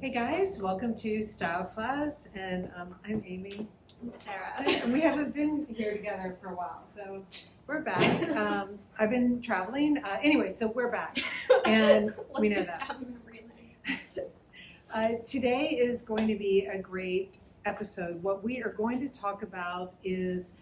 Hey guys, welcome to Style Class, and I'm Amy. I'm Sarah. And we haven't been here together for a while, so we're back. I've been traveling. Anyway, so we're back, and we know that. Today is going to be a great episode. What we are going to talk about is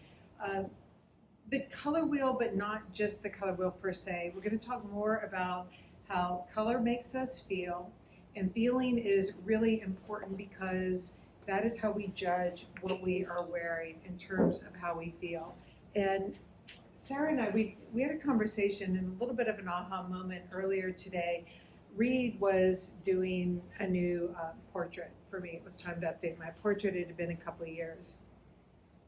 the color wheel, but not just the color wheel per se. We're going to talk more about how color makes us feel. And feeling is really important because that is how we judge what we are wearing in terms of how we feel. And Sarah and I, we had a conversation and a little bit of an aha moment earlier today. Reed was doing a new portrait for me. It was time to update my portrait. It had been a couple of years.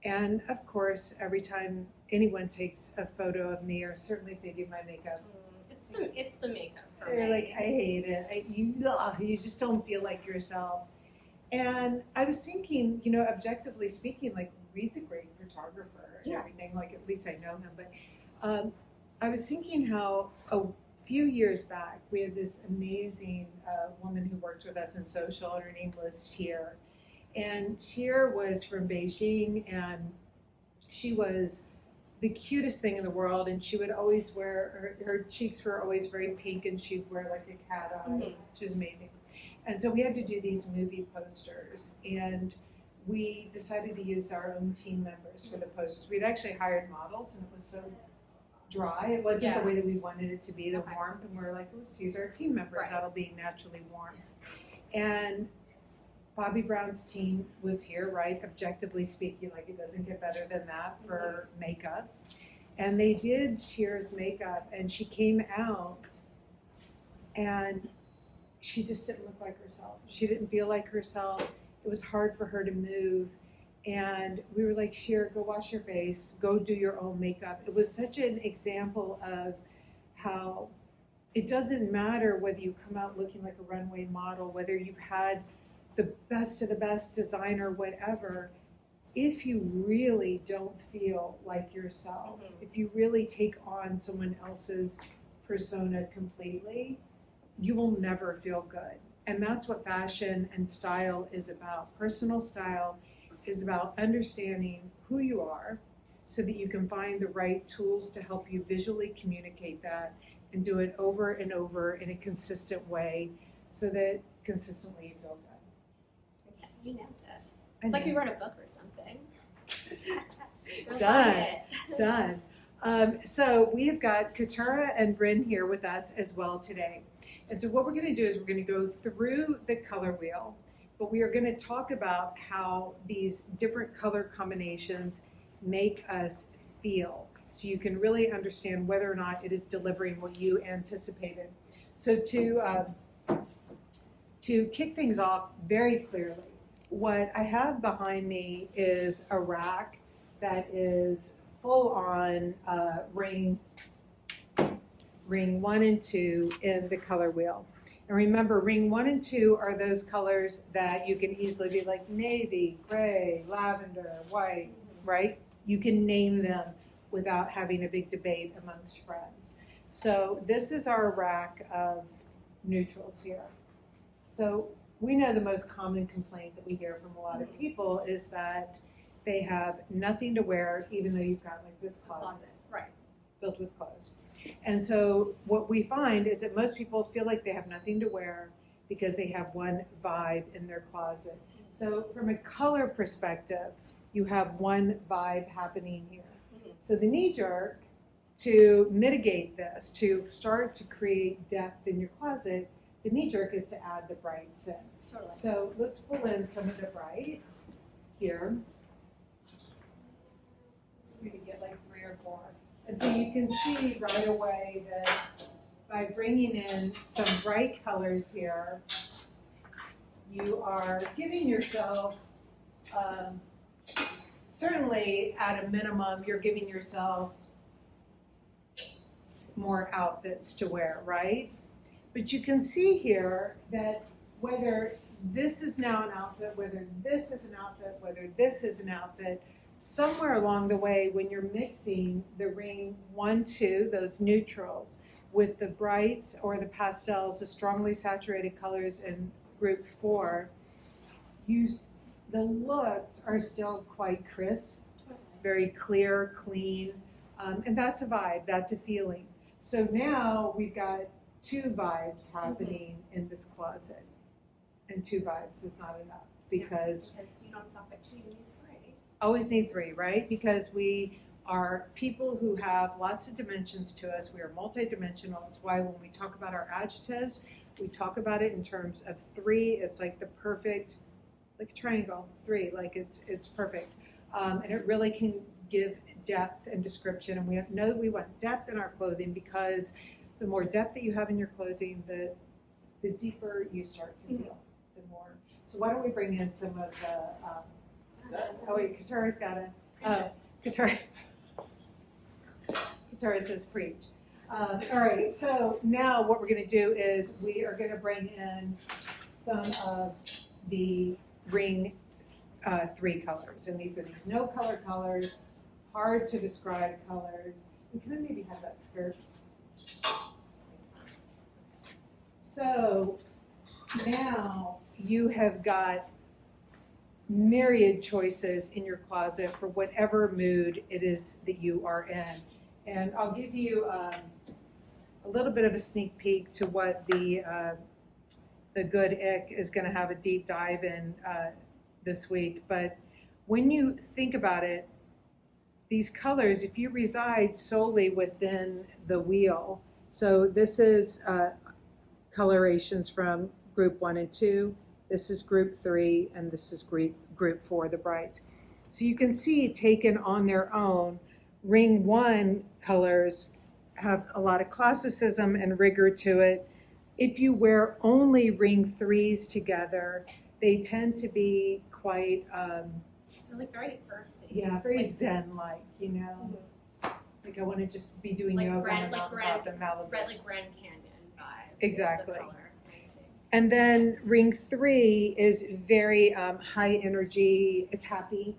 And of course, every time anyone takes a photo of me, or certainly if they do my makeup, It's the makeup for they're me. like, I hate it. You just don't feel like yourself. And I was thinking, objectively speaking, like Reed's a great photographer and everything. Like at least I know him. But I was thinking how a few years back we had this amazing woman who worked with us in social. And her name was Tier, and Tier was from Beijing, and she was the cutest thing in the world, and she would always wear her cheeks were always very pink, and she'd wear like a cat eye, which was amazing. And so we had to do these movie posters, and we decided to use our own team members for the posters. We'd actually hired models, and it was so dry. It wasn't the way that we wanted it to be, the warmth, and we were like, let's use our team members. That'll be naturally warm. And Bobbi Brown's team was here, right? Objectively speaking, like it doesn't get better than that for makeup. And they did Tier's makeup, and she came out, and she just didn't look like herself. She didn't feel like herself. It was hard for her to move. And we were like, Tier, go wash your face, go do your own makeup. It was such an example of how it doesn't matter whether you come out looking like a runway model, whether you've had the best of the best designer, whatever, if you really don't feel like yourself, if you really take on someone else's persona completely, you will never feel good. And that's what fashion and style is about. Personal style is about understanding who you are so that you can find the right tools to help you visually communicate that and do it over and over in a consistent way so that consistently you feel good. You nailed it. It's like you wrote a book or something. Done. So we have got Katura and Bryn here with us as well today. And so what we're going to do is we're going to go through the color wheel, but we are going to talk about how these different color combinations make us feel, so you can really understand whether or not it is delivering what you anticipated. So to kick things off very clearly, what I have behind me is a rack that is full on ring 1 and 2 in the color wheel. And remember, ring 1 and 2 are those colors that you can easily be like navy, gray, lavender, white, right? You can name them without having a big debate amongst friends. So this is our rack of neutrals here. So we know the most common complaint that we hear from a lot of people is that they have nothing to wear, even though you've got like this closet filled with clothes. And so what we find is that most people feel like they have nothing to wear because they have one vibe in their closet. So from a color perspective, you have one vibe happening here. So the knee jerk, to mitigate this, to start to create depth in your closet, the knee jerk is to add the brights in. Totally. So let's pull in some of the brights here. So we can get like 3 or 4. And so you can see right away that by bringing in some bright colors here, you are giving yourself, certainly at a minimum, you're giving yourself more outfits to wear, right? But you can see here that whether this is now an outfit, whether this is an outfit, whether this is an outfit, somewhere along the way when you're mixing the ring 1, 2, those neutrals, with the brights or the pastels, the strongly saturated colors and group 4, the looks are still quite crisp, very clear, clean, and that's a vibe, that's a feeling. So now we've got 2 vibes happening in this closet, and 2 vibes is not enough because you don't stop at 2, you need 3. always need 3, right? Because we are people who have lots of dimensions to us. We are multidimensional. That's why when we talk about our adjectives, we talk about it in terms of 3. It's like the perfect, like a triangle, 3, like it's perfect. And it really can give depth and description. And we know that we want depth in our clothing because the more depth that you have in your clothing, the deeper you start to feel, the more. So why don't we bring in some of the, oh wait, Katara's got a, Katara says preach. All right, so now what we're gonna do is we are gonna bring in some of the ring 3 colors, and these are these no color colors, hard to describe colors. And can I maybe have that skirt? So now you have got myriad choices in your closet for whatever mood it is that you are in. And I'll give you a little bit of a sneak peek to what the Good Ick is going to have a deep dive in this week. But when you think about it, these colors, if you reside solely within the wheel, so this is colorations from group 1 and 2, this is group 3, and this is group 4, the brights. So you can see taken on their own, ring 1 colors have a lot of classicism and rigor to it. If you wear only ring 3s together, they tend to be quite, They're like very earthy. yeah, very Like- zen-like, you know? Like I want to just be doing Like yoga on Grand- a like mountaintop in Malibu. Like Grand Canyon vibe. Exactly. Is the color. I see. And then ring 3 is very high energy. It's happy,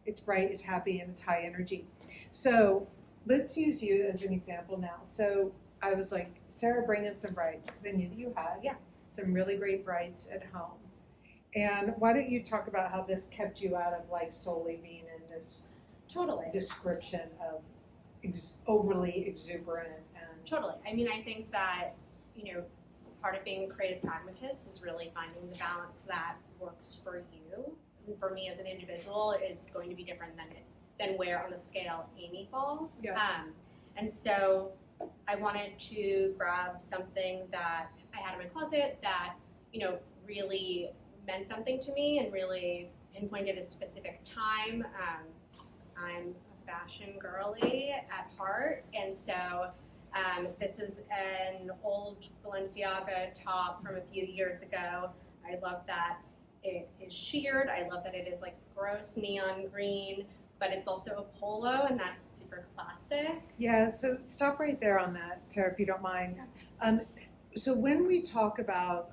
it's bright, it's happy, and it's high energy. So let's use you as an example now. So I was like, Sarah, bring in some brights, because I knew that you had some really great brights at home. And why don't you talk about how this kept you out of like solely being in this Totally. description of overly exuberant and Totally. I mean, I think that, part of being a creative pragmatist is really finding the balance that works for you. And for me as an individual is going to be different than where on the scale Amy falls. Yeah. And so I wanted to grab something that I had in my closet that, really meant something to me and really pinpointed a specific time. I'm a fashion girly at heart, and so this is an old Balenciaga top from a few years ago. I love that it is sheared. I love that it is like gross neon green, but it's also a polo, and that's super classic. yeah, so stop right there on that, Sarah, if you don't mind. So when we talk about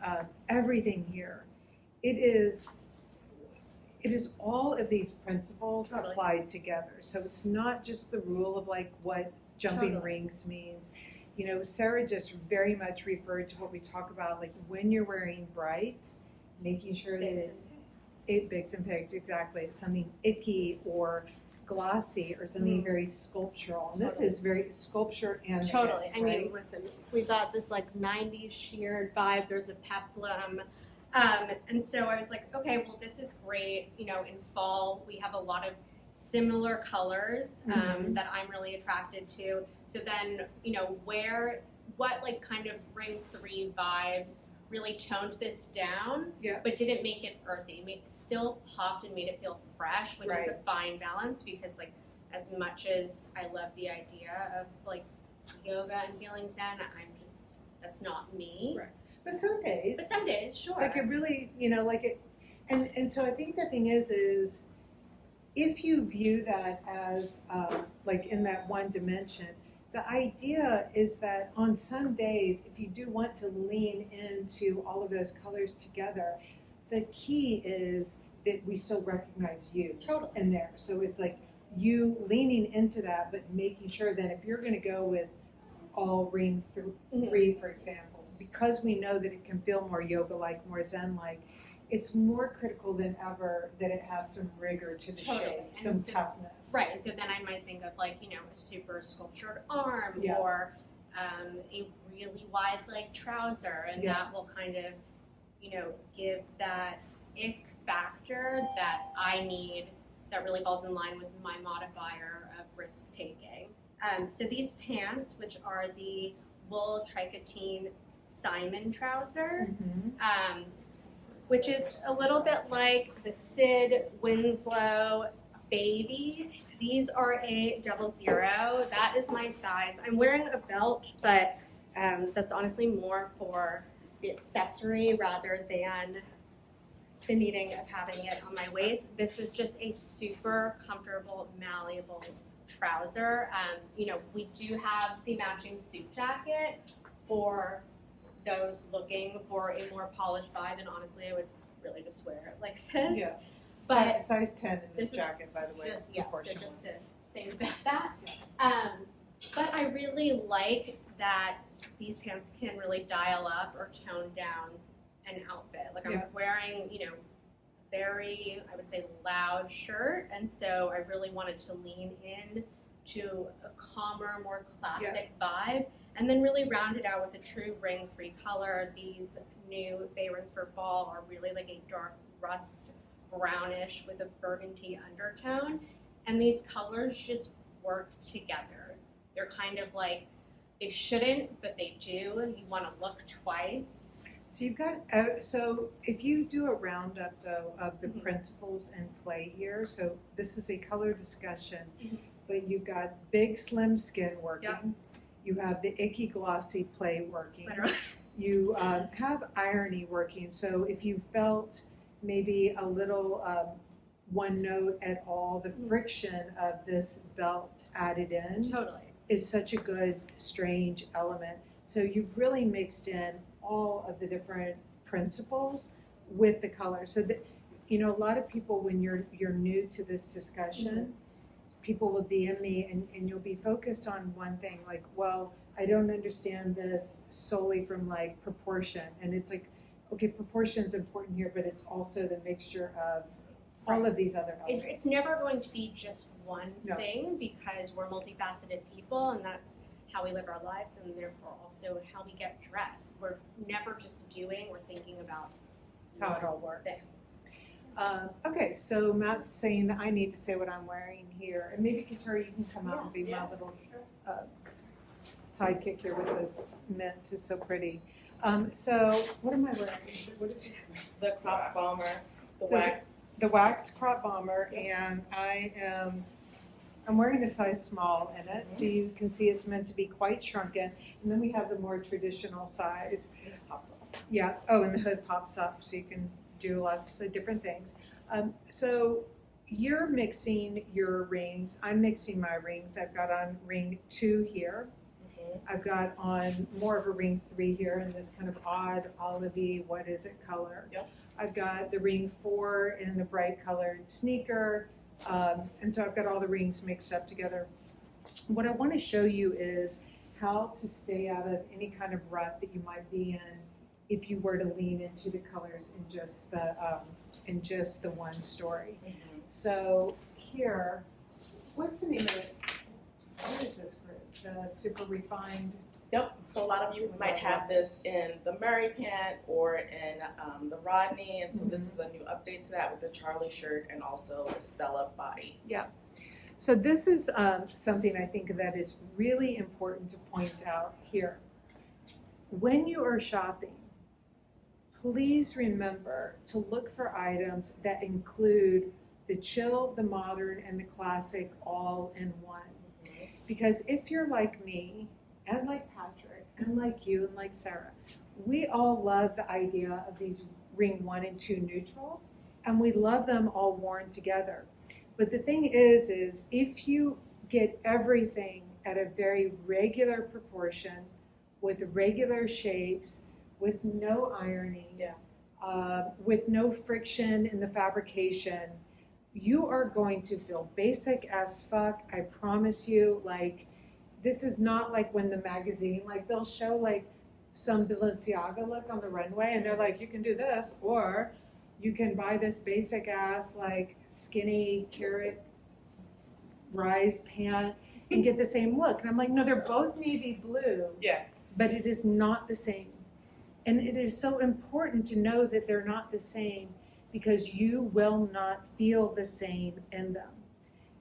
everything here, it is all of these principles Totally. applied together. So it's not just the rule of like what jumping Totally. rings means. Sarah just very much referred to what we talk about, like when you're wearing brights, making sure that bigs and pigs, exactly. It's something icky or glossy or something very sculptural. And this Totally. is very sculpture and Totally. I right? mean, listen, we got this like 90s sheared vibe. There's a peplum. And so I was like, okay, well, this is great. In fall, we have a lot of similar colors that I'm really attracted to. So then, what like kind of ring 3 vibes really toned this down, but didn't make it earthy. Still popped and made it feel fresh, which is a fine balance because like as much as I love the idea of like yoga and feeling zen, that's not me. Right. But some days, Sure. like it really, like it, and so I think the thing is if you view that as like in that one dimension, the idea is that on some days, if you do want to lean into all of those colors together, the key is that we still recognize you Totally. in there. So it's like you leaning into that, but making sure that if you're going to go with all ring 3, for example, because we know that it can feel more yoga-like, more zen-like, it's more critical than ever that it have some rigor to the Totally. shape, some And so- toughness. Right, and so then I might think of like, you know, a super sculptured arm Yeah. or a really wide leg trouser, and Yeah. that will kind of, you know, give that ick factor that I need that really falls in line with my modifier of risk taking. So these pants, which are the wool tricotine Simon trouser, Mhm. which is a little bit like the Sid Winslow Baby. These are a 00. That is my size. I'm wearing a belt, but that's honestly more for the accessory rather than the needing of having it on my waist. This is just a super comfortable, malleable trouser. You know, we do have the matching suit jacket for those looking for a more polished vibe, and honestly, I would really just wear it like this. Yeah. But Size 10 in this this is jacket, by the way. just so proportional. just to think about that. But I really like that these pants can really dial up or tone down an outfit. Like I'm Yeah. wearing, you know, very, I would say, loud shirt, and so I really wanted to lean in to a calmer, more classic vibe, and then really round it out with a true ring 3 color. These new Vagrants for Ball are really like a dark rust brownish with a burgundy undertone, and these colors just work together. They're kind of like, they shouldn't, but they do. You want to look twice. So you've got, so if you do a roundup though of the Mhm. principles in play here, so this is a color discussion, Mhm. but you've got big slim skin working. Yep. You have the icky glossy play working. Literally. You have irony working. So if you felt maybe a little one note at all, the friction of this belt added in Totally. is such a good, strange element. So you've really mixed in all of the different principles with the color. So that, you know, a lot of people, when you're new to this discussion, people will DM me and you'll be focused on one thing, like, well, I don't understand this solely from like proportion. And it's like, okay, proportion's important here, but it's also the mixture of all of these other elements. It's never going to be just one No. thing because we're multifaceted people, and that's how we live our lives, and therefore also how we get dressed. We're never just doing, we're thinking about How it all works. Okay, so Matt's saying that I need to say what I'm wearing here, and maybe Katara, you can come out and be my little sidekick here with this mint. Is so pretty. So what am I wearing? What is this? The crop bomber, the The- wax. The wax crop bomber, and I'm wearing a size small in it, so you can see it's meant to be quite shrunken. And then we have the more traditional size. It's possible. Yeah. Oh, and the hood pops up, so you can do lots of different things. So you're mixing your rings. I'm mixing my rings. I've got on ring 2 here. I've got on more of a ring 3 here in this kind of odd olivey, what is it color. Yep. I've got the ring 4 in the bright colored sneaker. And so I've got all the rings mixed up together. What I want to show you is how to stay out of any kind of rut that you might be in if you were to lean into the colors in just the one story. So here, what's the name of it? What is this group? The Super Refined. Yep. So a lot of you might have this in the Murray pant or in the Rodney, and so this is a new update to that with the Charlie shirt and also the Stella body. So this is something I think that is really important to point out here. When you are shopping, please remember to look for items that include the chill, the modern, and the classic all in one. Because if you're like me, and like Patrick, and like you, and like Sarah, we all love the idea of these ring 1 and 2 neutrals, and we love them all worn together. But the thing is if you get everything at a very regular proportion, with regular shapes, with no irony, with no friction in the fabrication, you are going to feel basic as fuck. I promise you. Like, this is not like when the magazine, like they'll show like some Balenciaga look on the runway, and they're like, you can do this, or you can buy this basic ass like skinny carrot rise pant and get the same look. And I'm like, no, they're both navy blue, Yeah. but it is not the same. And it is so important to know that they're not the same, because you will not feel the same in them.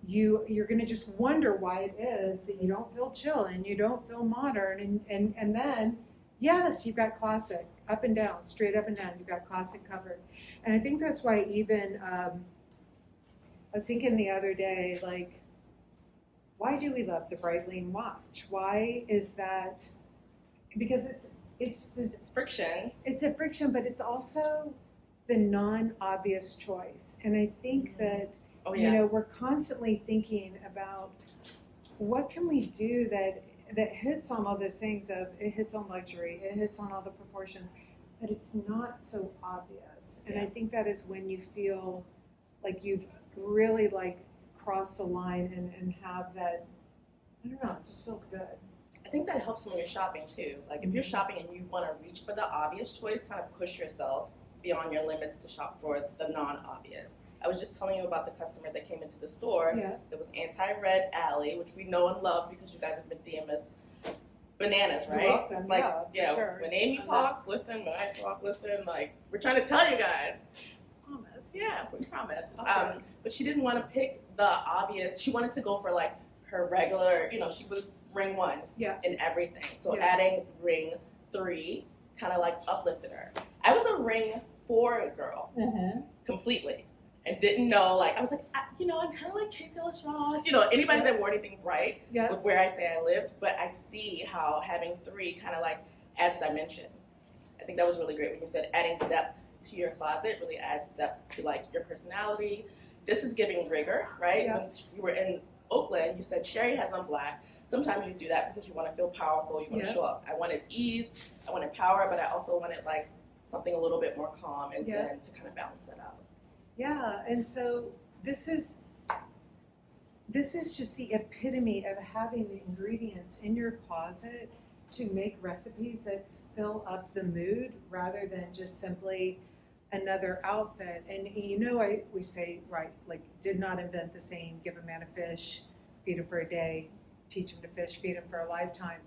You're going to just wonder why it is that you don't feel chill and you don't feel modern, and then yes, you've got classic up and down, straight up and down, you've got classic covered. And I think that's why even I was thinking the other day, like, why do we love the Breitling watch? Why is that? Because It's friction. it's a friction, but it's also the non-obvious choice. And I think that, Oh you yeah. know, we're constantly thinking about what can we do that hits on all those things of, it hits on luxury, it hits on all the proportions, but it's not so obvious. And I think that is when you feel like you've really like crossed the line and have that, I don't know, it just feels good. I think that helps when you're shopping too. Like if you're shopping and you want to reach for the obvious choice, kind of push yourself beyond your limits to shop for the non-obvious. I was just telling you about the customer that came into the store. Yeah. That was Anti-Red Alley, which we know and love because you guys have been DMing us bananas, right? You're welcome. It's like, Yeah, for sure. when Amy talks, listen. When I talk, listen. Like, we're trying to tell you guys. Promise. Yeah, we promise. Okay. But she didn't want to pick the obvious. She wanted to go for like her regular, she was ring 1 in everything. So Yeah. adding ring 3 kind of like uplifted her. I was a ring 4 girl completely and didn't know, like, I was like, I'm kind of like Tracy Ellis Ross, anybody that wore anything bright Yeah. with where I say I lived, but I see how having 3 kind of like adds dimension. I think that was really great when you said adding depth to your closet really adds depth to like your personality. This is giving rigor, right? Yeah. When you were in Oakland, you said Sherry has on black. Sometimes you do that because you want to feel powerful, you want to show up. I wanted ease, I wanted power, but I also wanted like something a little bit more calm and zen to kind of balance that out. Yeah, and so this is just the epitome of having the ingredients in your closet to make recipes that fill up the mood rather than just simply another outfit. And we say, right, like, did not invent the saying, give a man a fish, feed him for a day, teach him to fish, feed him for a lifetime.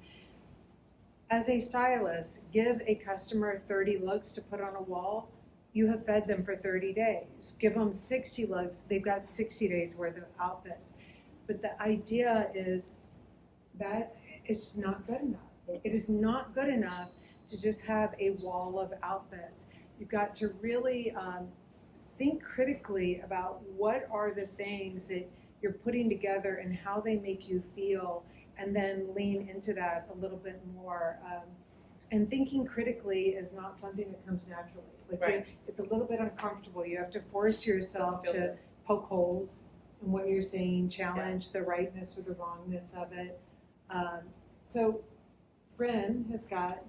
As a stylist, give a customer 30 looks to put on a wall, you have fed them for 30 days. Give them 60 looks, they've got 60 days worth of outfits. But the idea is that it's not good enough. It is not good enough to just have a wall of outfits. You've got to really think critically about what are the things that you're putting together and how they make you feel, and then lean into that a little bit more. And thinking critically is not something that comes naturally. Like, it's a little bit uncomfortable. You have to force yourself to poke holes in what you're saying, challenge the rightness or the wrongness of it. So Bryn has got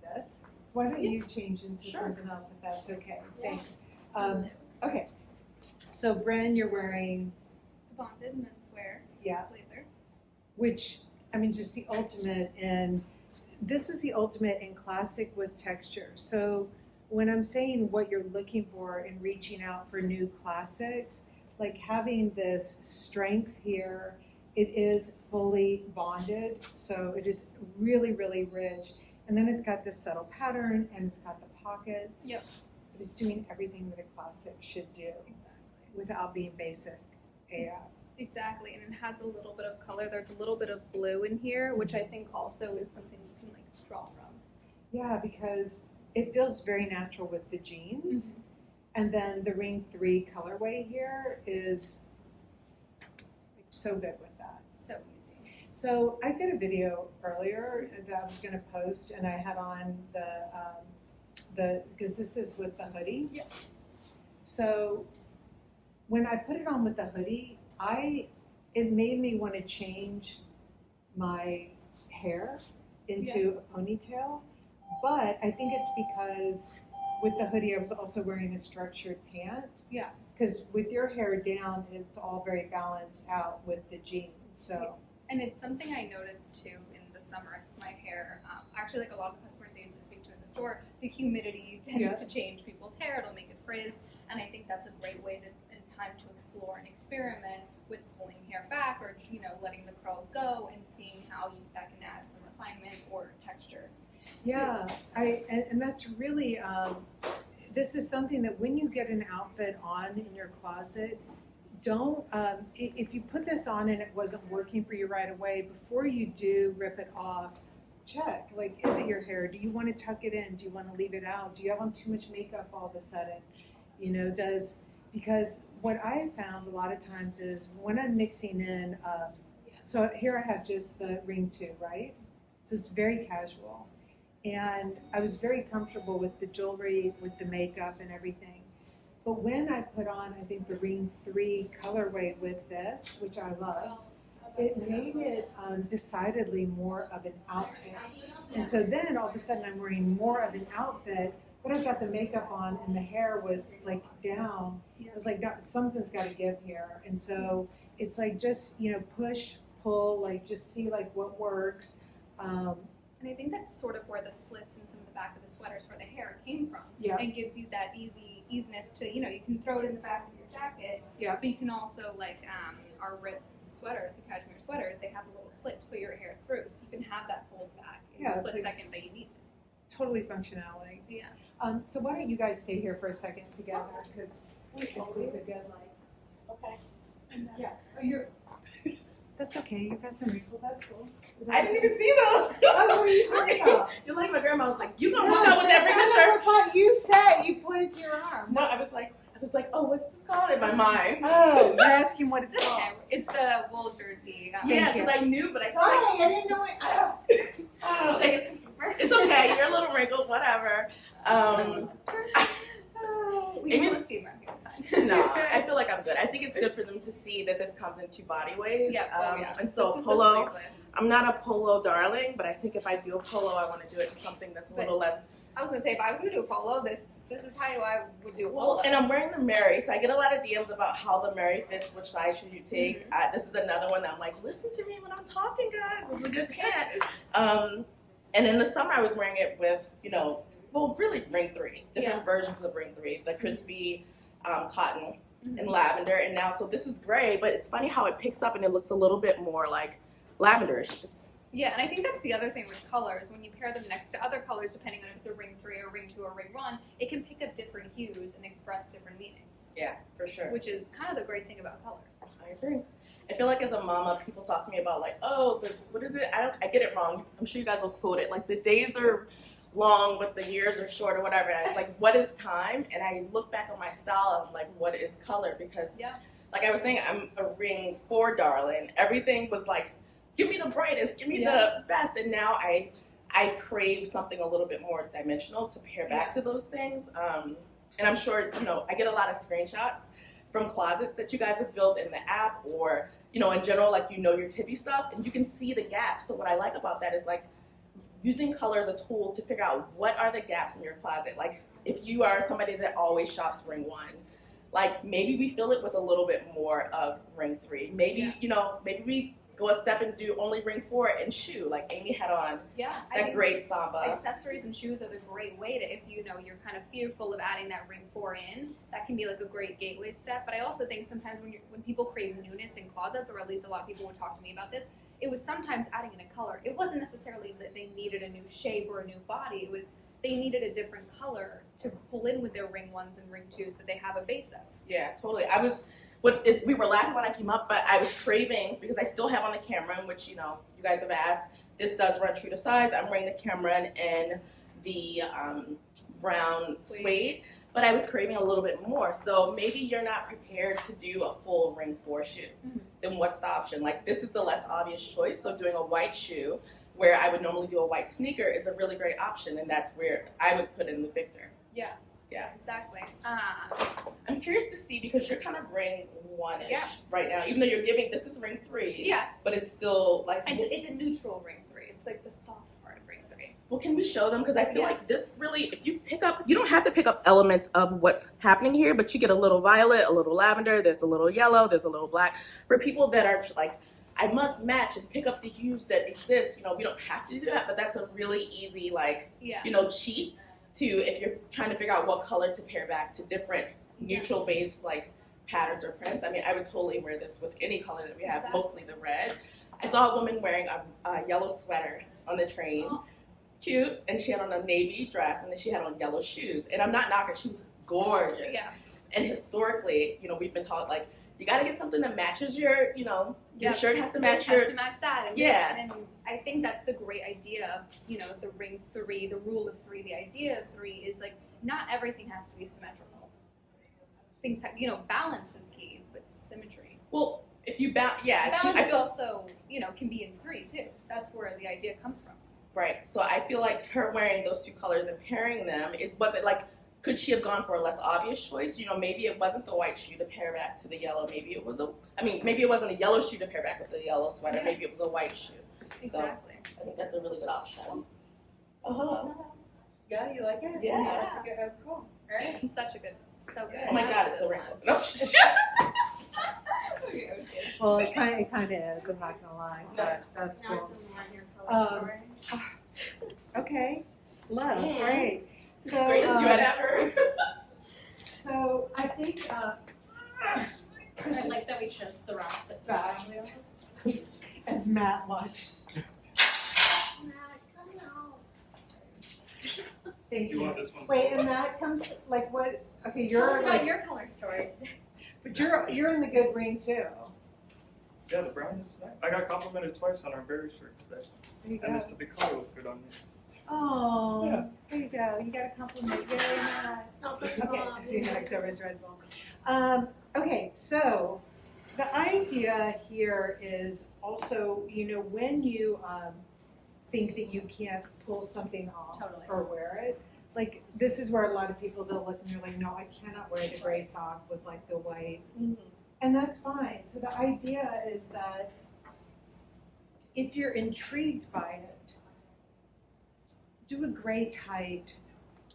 this. Why don't you change into something else if that's okay? Yeah. Thanks. Okay. So Bryn, you're wearing, Bonded menswear blazer. which, I mean, just the ultimate in, this is the ultimate in classic with texture. So when I'm saying what you're looking for in reaching out for new classics, like having this strength here, it is fully bonded. So it is really, really rich. And then it's got this subtle pattern and it's got the pockets. Yep. But it's doing everything that a classic should do without being basic AF. Exactly, and it has a little bit of color. There's a little bit of blue in here, which I think also is something you can like draw from. Yeah, because it feels very natural with the jeans. And then the ring 3 colorway here is so good with that. So easy. So I did a video earlier that I was going to post, and I had on the because this is with the hoodie. Yep. So when I put it on with the hoodie, it made me want to change my hair into a ponytail, but I think it's because with the hoodie I was also wearing a structured pant. Yeah. Because with your hair down, it's all very balanced out with the jeans. So And it's something I noticed too in the summer because my hair, actually like a lot of the customers I used to speak to in the store, the humidity tends Yeah. to change people's hair. It'll make it frizz, and I think that's a great way in time to explore and experiment with pulling hair back or letting the curls go and seeing how that can add some refinement or texture. Yeah, and that's really, this is something that when you get an outfit on in your closet, don't, if you put this on and it wasn't working for you right away, before you do rip it off, check, like, is it your hair? Do you want to tuck it in? Do you want to leave it out? Do you have on too much makeup all of a sudden? Because what I have found a lot of times is when I'm mixing in, so here I have just the ring 2, right? So it's very casual. And I was very comfortable with the jewelry, with the makeup and everything. But when I put on, I think the ring 3 colorway with this, which I loved, it made it decidedly more of an outfit. And so then all of a sudden I'm wearing more of an outfit, but I've got the makeup on and the hair was like down. I was like, something's got to give here. And so it's like just, push, pull, like just see like what works. And I think that's sort of where the slits in some of the back of the sweaters where the hair came from. Yeah. And gives you that easiness to, you can throw it in the back of your jacket. Yeah. But you can also, like, our ripped sweaters, the cashmere sweaters, they have a little slit to put your hair through. So you can have that fold back in Yeah, the it's split like- second that you need it. Totally functionality. Yeah. So why don't you guys stay here for a second together, because this is a good like. Okay. Yeah. Oh, you're. That's okay. You've got some wrinkles. That's cool. Is I that didn't okay? even see those. Oh, what are you talking about? You're like my grandma was like, you gonna walk out with that ring shirt? What you said. You pointed to your arm. No, I was like, oh, what's this called in my mind? Oh, you're asking what it's It's called. okay. It's the wool jersey. Yeah, Thank you. because I knew, but I feel Sorry, like I didn't know it. Oh. it's okay. You're a little wrinkled, whatever. We Amy- can list you around here. It's fine. No, I feel like I'm good. I think it's good for them to see that this comes in 2 body ways. Yeah. Yeah. And so This is the polo, sleeveless. I'm not a polo darling, but I think if I do a polo, I want to do it in something that's a But- little less. I was gonna say if I was gonna do a polo, this is how I would do a Well, polo. and I'm wearing the Mary, so I get a lot of DMs about how the Mary fits, which size should you take. This is another one that I'm like, listen to me when I'm talking, guys. It's a good pant. And in the summer, I was wearing it with, really ring 3, different versions of ring 3, the crispy cotton and lavender. And now, so this is gray, but it's funny how it picks up and it looks a little bit more like lavenderish. Yeah, and I think that's the other thing with colors. When you pair them next to other colors, depending on if it's a ring 3 or ring 2 or ring 1, it can pick up different hues and express different meanings, Yeah, for sure. which is kind of the great thing about color. I agree. I feel like as a mama, people talk to me about like, oh, what is it? I get it wrong. I'm sure you guys will quote it. Like the days are long, but the years are short or whatever. And I was like, what is time? And I look back on my style. I'm like, what is color? Because like I was saying, I'm a ring 4 darling. Everything was like, give me the brightest, give me the best. And now I crave something a little bit more dimensional to pair back to those things. And I'm sure, I get a lot of screenshots from closets that you guys have built in the app or, in general, like, your tippy stuff, and you can see the gaps. So what I like about that is like using color as a tool to figure out what are the gaps in your closet. Like if you are somebody that always shops ring 1, like maybe we fill it with a little bit more of ring 3. Maybe, maybe we go a step and do only ring 4 and shoe, like Amy had on Yeah, I that think great samba. accessories and shoes are the great way to, if you're kind of fearful of adding that ring 4 in, that can be like a great gateway step. But I also think sometimes when people crave newness in closets, or at least a lot of people would talk to me about this, it was sometimes adding in a color. It wasn't necessarily that they needed a new shape or a new body. It was they needed a different color to pull in with their ring 1s and ring 2s that they have a base of. Yeah, totally. We were laughing when I came up, but I was craving, because I still have on the Cameron, which, you guys have asked, this does run true to size. I'm wearing the Cameron in the brown suede, but I was craving a little bit more. So maybe you're not prepared to do a full ring 4 shoe. Then what's the option? Like, this is the less obvious choice. So doing a white shoe, where I would normally do a white sneaker, is a really great option, and that's where I would put in the Victor. Yeah. Yeah. Exactly. I'm curious to see, because you're kind of ring 1-ish Yeah. right now, even though you're giving, this is ring 3. Yeah. But it's still like, It's a neutral ring 3. It's like the soft part of ring 3. well, can we show them? Because I feel like this really, if you pick up, you don't have to pick up elements of what's happening here, but you get a little violet, a little lavender, there's a little yellow, there's a little black. For people that are like, I must match and pick up the hues that exist. You know, we don't have to do that, but that's a really easy, like, Yeah. you know, cheat to if you're trying to figure out what color to pair back to different neutral based like patterns or prints. I mean, I would totally wear this with any color that we have, Exactly. mostly the red. I saw a woman wearing a yellow sweater on the train. Oh. Cute, and she had on a navy dress, and then she had on yellow shoes. And I'm not knocking; she was gorgeous. Yeah. And historically, you know, we've been taught like you got to get something that matches your, you know, your Yep. shirt has to This match your. has to match that. And Yeah. and I think that's the great idea of, you know, the ring 3, the rule of 3, the idea of 3 is like not everything has to be symmetrical. Things have, you know, balance is key, but symmetry. Well, if you balance, yeah, Balance I is feel also, you know, can be in 3 too. That's where the idea comes from. right. So I feel like her wearing those two colors and pairing them, it wasn't like. Could she have gone for a less obvious choice? You know, maybe it wasn't the white shoe to pair back to the yellow. Maybe it was maybe it wasn't a yellow shoe to pair back with the yellow sweater. Yeah. Maybe it was a white shoe. Exactly. I think that's a really good option. Oh, hello. Yeah, you like it? Yeah. That's a good, cool. All right. Such a good, so good. Oh my God, it's so rainbow. No. Okay, okay. Well, it kind of is. I'm not gonna lie, but that's Now cool. if you want your color Um, story. Okay, love, Mm. great. So, Greatest duet ever. so I think this I is like that we chose the rocks that That. wheels. as Matt watched. Thank You you. want this one? Wait, and Matt comes like what? Okay, Tell us you're about like, your color story. but you're in the good ring too. Yeah, the brown is nice. I got complimented twice on our berry shirt today. There you And go. they said the color looked good on me. Oh, Yeah. there you go. You got a compliment. Yay, Matt. Okay, Okay, I see next over his Red Bull. Okay, so the idea here is also, you know, when you think that you can't pull something off Totally. or wear it, like this is where a lot of people don't look and they're like, no, I cannot wear the gray sock with like the white, and that's fine. So the idea is that if you're intrigued by it, do a gray tight,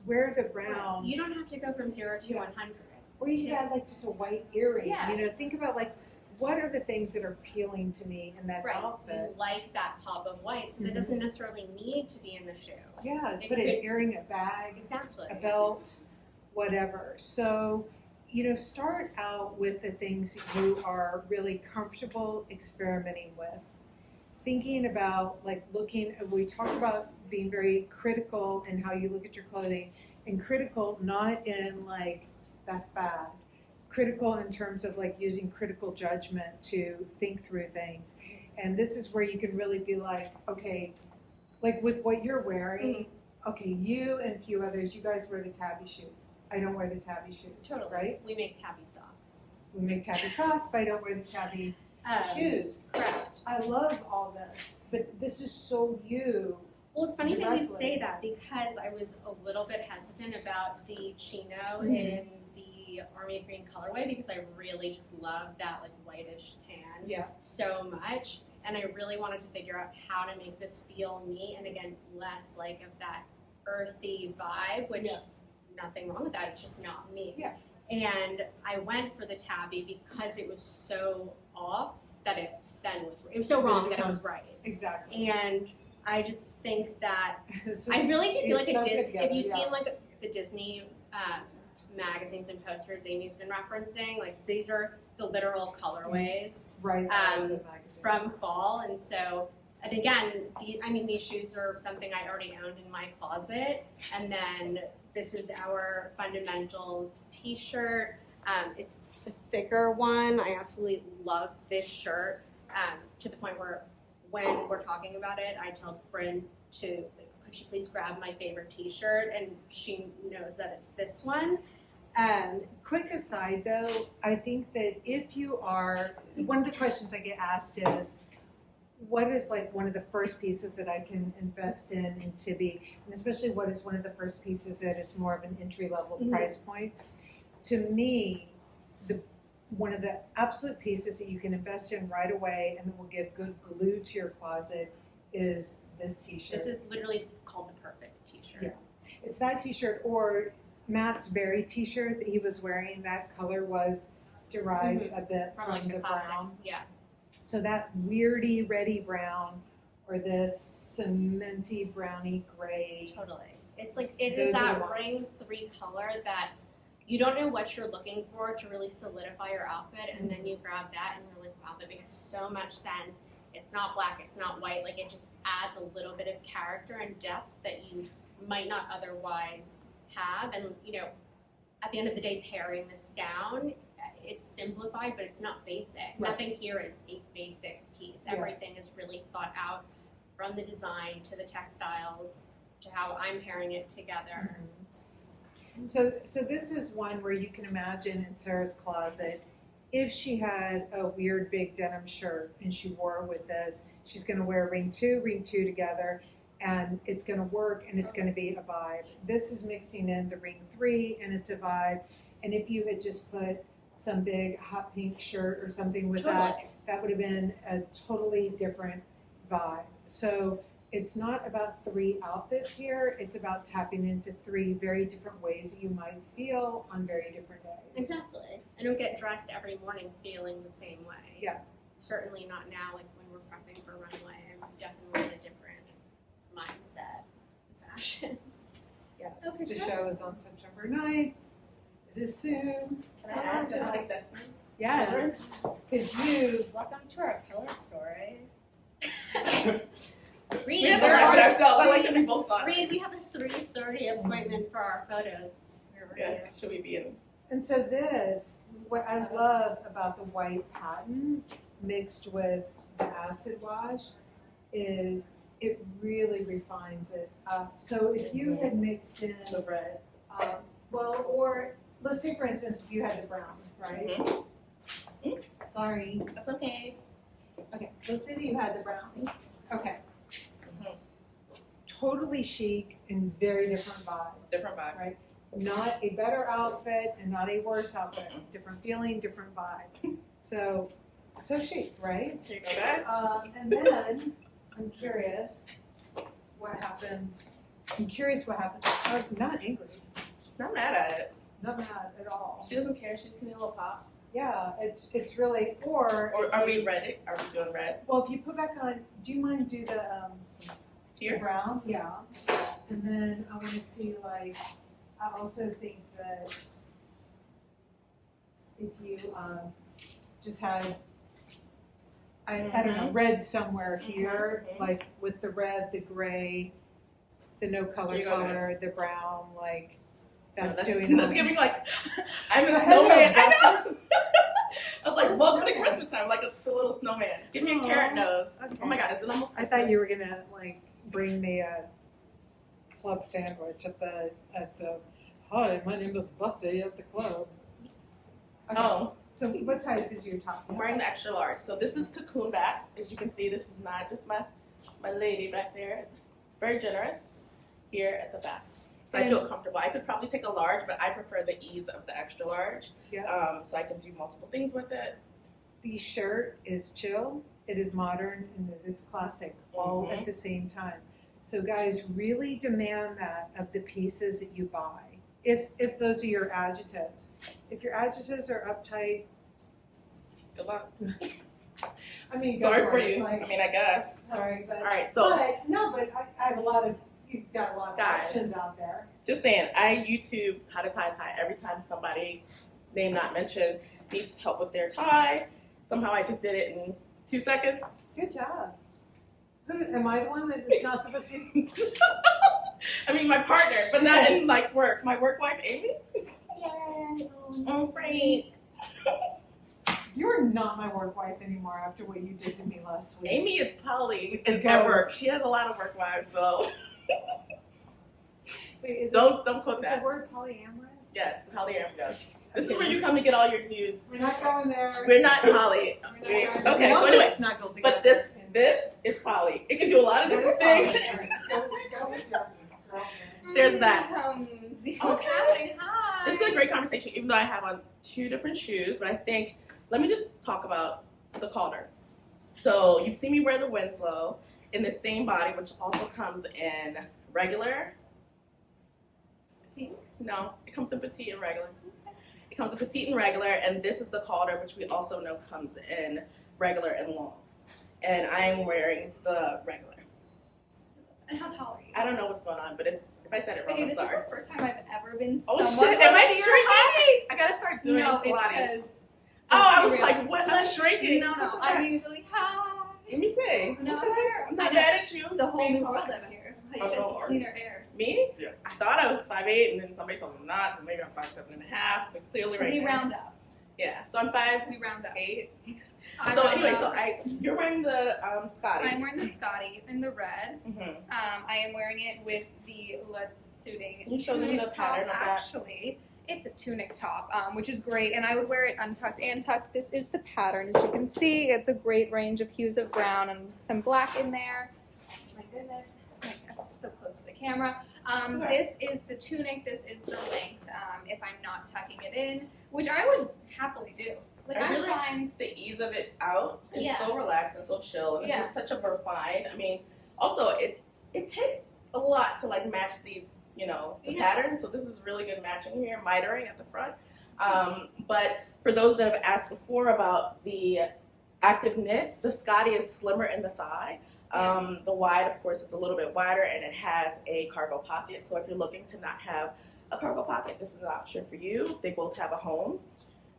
wear the brown. You don't have to go from 0 to Yeah. 100. Or you could add like just a white earring. Yeah. You know, think about like what are the things that are appealing to me in that Right. outfit. You like that pop of white, so Mhm. that doesn't necessarily need to be in the shoe. Yeah, It put an could- earring, a bag, Exactly. a belt, whatever. So, you know, start out with the things that you are really comfortable experimenting with. Thinking about like looking, we talked about being very critical in how you look at your clothing, and critical not in like that's bad. Critical in terms of like using critical judgment to think through things. And this is where you can really be like, okay, like with what you're wearing, okay, you and a few others, you guys wear the tabby shoes. I don't wear the tabby shoes, Totally. right? We make tabby socks. We make tabby socks, but I don't wear the tabby shoes. Correct. I love all this, but this is so you. Well, it's funny that you Directly. say that because I was a little bit hesitant about the chino Mhm. in the army green colorway because I really just love that like whitish tan Yeah. so much, and I really wanted to figure out how to make this feel me, and again, less like of that earthy vibe, which Yeah. nothing wrong with that. It's just not me. Yeah. And I went for the tabby because it was so off that it was so wrong that it was right. Exactly. And I just think that This I is- really do feel it's like so good if together, you've yeah. seen like the Disney magazines and posters Amy's been referencing, like these are the literal colorways right out of um, the magazine. from fall. And so, and again, these shoes are something I already owned in my closet. And then this is our fundamentals t-shirt. It's the thicker one. I absolutely love this shirt to the point where when we're talking about it, I tell Bryn to, like, could she please grab my favorite t-shirt? And she knows that it's this one. Quick aside though, I think that if you are, one of the questions I get asked is, what is like one of the first pieces that I can invest in Tibby? And especially what is one of the first pieces that is more of an entry level Mhm. price point? To me, one of the absolute pieces that you can invest in right away and that will give good glue to your closet is this t-shirt. This is literally called the perfect t-shirt. Yeah. It's that t-shirt or Matt's berry t-shirt that he was wearing. That color was derived a bit From like the the classic. brown. Yeah. So that weirdy reddy brown or this cementy browny gray. Totally. It's like it Those is are that the ones. ring 3 color that you don't know what you're looking for to really solidify your outfit, and then you grab that and you're like, wow, that makes so much sense. It's not black, it's not white. Like it just adds a little bit of character and depth that you might not otherwise have. And you know, at the end of the day, paring this down, it's simplified, but it's not basic. Right. Nothing here is a basic piece. Yeah. Everything is really thought out, from the design to the textiles to how I'm pairing it together. So this is one where you can imagine in Sarah's closet, if she had a weird big denim shirt and she wore it with this, she's going to wear ring two together, and it's going to work and it's going to be a vibe. This is mixing in the ring 3 and it's a vibe. And if you had just put some big hot pink shirt or something with Totally. that would have been a totally different vibe. So it's not about 3 outfits here, it's about tapping into 3 very different ways that you might feel on very different days. Exactly. I don't get dressed every morning feeling the same way. Yeah. Certainly not now, like when we're prepping for runway. I'm definitely in a different mindset with fashions. Yes, Okay, the sure. show is on September 9th. It is soon. Can I add to like Destiny's? Yes, because you, Welcome to our color story. We have to laugh at ourselves. I like that we both saw it. Reed, we have a 3:30 appointment for our photos. Yeah, should we be in? and so this, what I love about the white pattern mixed with the acid wash is it really refines it up. So if you had mixed in The red. well, or let's say for instance, if you had the brown, right? Mhm. Sorry. That's okay. Okay, let's say that you had the brown. Okay. Mhm. Totally chic and very different vibe, Different vibe. right? Not a better outfit and not a worse outfit. Mm-mm. Different feeling, different vibe. So chic, right? Here you go, guys. And then I'm curious what happens. I'm curious what happens. Not angry, Not mad at it. not mad at all. She doesn't care. She just needs a little pop. Yeah, it's really or Or are we ready? Are we doing red well if you put back on. Do you mind do the here? brown? Yeah, and then I want to see like. I also think that if you just had I don't know red somewhere here, mhm. like with the red, the gray, the no color There you go, color, the brown, like that's that's doing. That's giving like I'm a Hello, snowman. I Betsy. know. I was like, I'm a welcome to snowman. Christmas time, like the little snowman. Give me a Aw. carrot nose. Okay. Oh my god, is it almost I Christmas? thought you were gonna like bring me a club sandwich at the. Hi, my name is Buffy at the club. Okay. Oh, So what size is your top? I'm wearing the extra large. So this is cocoon back. As you can see, this is not just my lady back there. Very generous here at the back. So I feel comfortable. I could probably take a large, but I prefer the ease of the extra large. Yeah. So I can do multiple things with it. The shirt is chill, it is modern, and it is classic, all Mhm. at the same time. So guys, really demand that of the pieces that you buy. If those are your adjectives. If your adjectives are uptight, Good luck. I mean, go Sorry for it, you. like, I mean, I guess. sorry, but All right, so but no, but I have a lot of you've got a lot of Guys. options out there. just saying, I YouTube how to tie a tie every time somebody, name not mentioned, needs help with their tie. Somehow I just did it in 2 seconds. Good job. Who am I the one that is not supposed to be? I mean, my partner, but not in like work. My work wife, Amy. Oh, Frank. You're not my work wife anymore after what you did to me last week. Amy is Polly It at work. goes. She has a lot of work wives, so Wait, is don't it, quote is that. the word polyamorous? Yes, polyamorous. This is where you come to get all your news. We're not going there. We're not poly. We're not going Okay, there. so We'll anyway, just snuggle together but this and- is poly. It can do a lot of different things. Go with your girlfriend. There's that. Okay. Okay. Hi. This is a great conversation, even though I have on 2 different shoes. But I think let me just talk about the Calder. So you've seen me wear the Winslow in the same body, which also comes in regular. Petite? No, it comes in petite and regular. It comes in petite and regular, and this is the Calder, which we also know comes in regular and long. And I am wearing the regular. And how tall are you? I don't know what's going on, but if I said it wrong, Okay, I'm this sorry. is the first time I've ever been Oh somewhat shit, am I close to your shrinking? height. I gotta start doing No, it's Pilates. because. Oh, I was real. like, what? I'm Let's- shrinking. No, What the I'm heck? usually high. Let me see. No, Okay. here. I'm not I know. mad at you. It's a whole being new tall. world up here. How you How guys tall see are cleaner air. Me? Yeah. I thought I was 5'8", and then somebody told me I'm not, so maybe I'm 5'7.5", but clearly right We now. round up. Yeah, so I'm 5'8". We round up. So round anyway, up. you're wearing the Scotty. I'm wearing the Scotty in the red. Mhm. I am wearing it with the Let's Suiting Can you show them tunic the pattern top. of that? Actually, it's a tunic top, which is great, and I would wear it untucked and tucked. This is the pattern, as you can see. It's a great range of hues of brown and some black in there. My goodness, I'm so close to the camera. Sure. This is the tunic. This is the length. If I'm not tucking it in, which I would happily do. Like I I'm really- fine. The ease of it out is Yeah. so relaxed and so chill, and Yeah. it's just such a refined. I mean, also it takes a lot to like match these, the Yeah. pattern. So this is really good matching here, mitering at the front. But for those that have asked before about the active knit, the Scotty is slimmer in the thigh. The wide, of course, is a little bit wider, and it has a cargo pocket. So if you're looking to not have a cargo pocket, this is an option for you. They both have a home.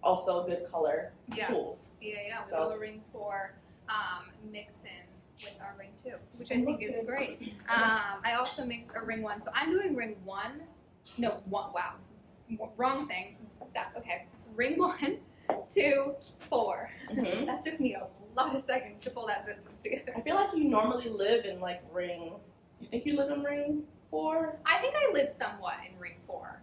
Also, good color Yeah. tools. Yeah, with So- the ring 4 mix in with our ring 2, which I think is great. I also mixed a ring 1, so I'm doing ring 1. No, 1. Wow, wrong thing. Okay, ring 1, 2, 4. Mhm. That took me a lot of seconds to pull that sentence together. I feel like you normally live in like ring. You think you live in ring 4? I think I live somewhat in ring 4.